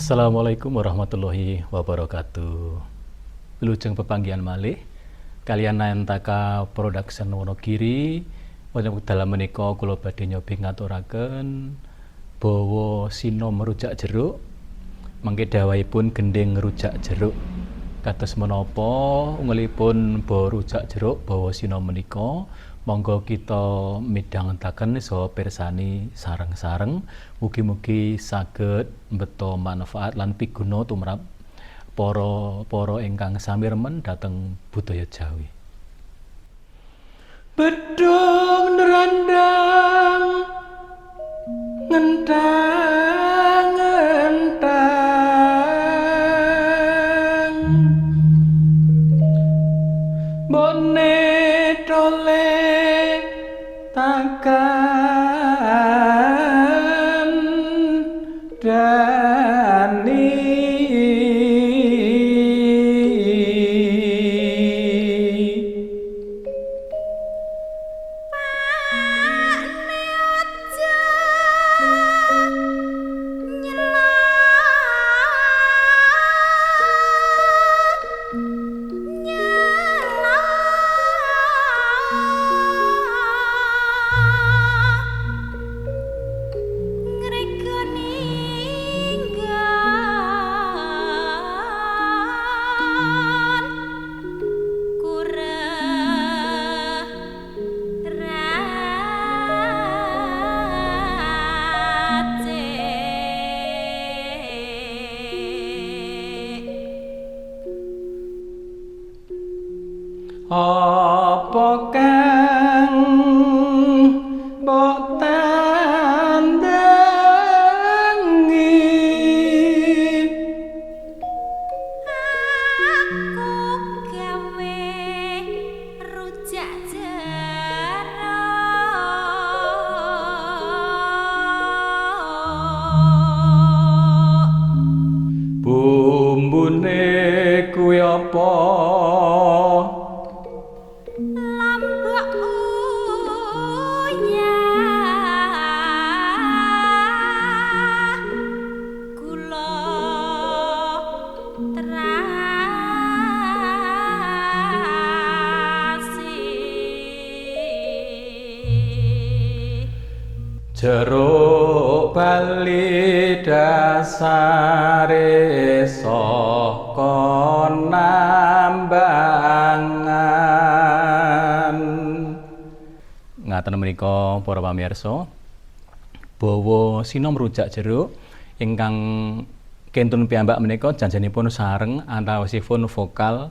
Assalamualaikum warahmatullahi wabarakatuh. Wilujeng pepanggihan malih kaliyan Nayantaka Production Wonogiri. Wonten dalam menika kula badhe nyobi ngaturaken bawa sinom rujak jeruk. Mangke dawuhipun gending rujak jeruk. Kados menapa ungelipun bawa rujak jeruk bawa sinom menika, monggo kita midhangetaken saha pirsani sareng-sareng. Mugi-mugi saged mbeta manfaat lan piguna tumrap para ingkang sami remen dhateng budaya Jawi. Bedhong nrandang ngentang-ngentang bone tole takan dani apa kang mbok tandangi aku gawe rujak jeruk bumbune kuwi apa lombok uyah gula terasi jeruk bali dasare saka nambangan. Ngaten menika para pamirsa, bawa sinom rujak jeruk ingkang kentun piyambak menika janjenipun sareng antawisipun vokal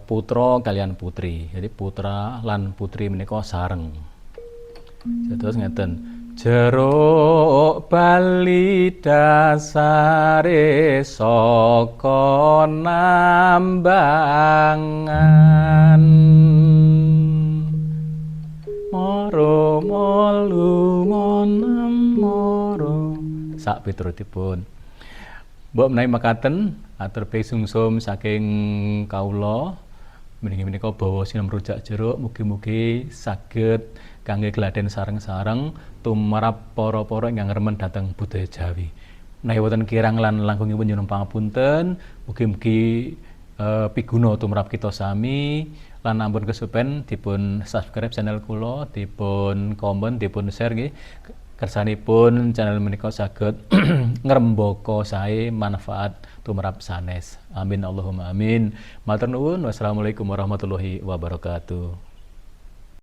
putra kaliyan putri. Jadi putra lan putri menika sareng. Terus ngeten. Jeruk bali dasare saka nambangan. Moro molu monem moro. Sak piturutipun. Mbok menawi makaten atur sungsum saking kawula menika bawa sinom rujak jeruk, mugi-mugi saged kangge gladhen sareng-sareng tumrap para-para ingkang remen dhateng budaya Jawi. Menawi wonten kirang lan langkungipun nyuwun pangapunten, mugi-mugi piguna tumrap kita sami lan ampun kesupen dipun subscribe channel kula, dipun komen, dipun share nggih. Kersanipun channel menika saged ngrembaka sae manfaat tumrap sanes. Amin Allahumma amin. Matur nuwun. Wassalamualaikum warahmatullahi wabarakatuh.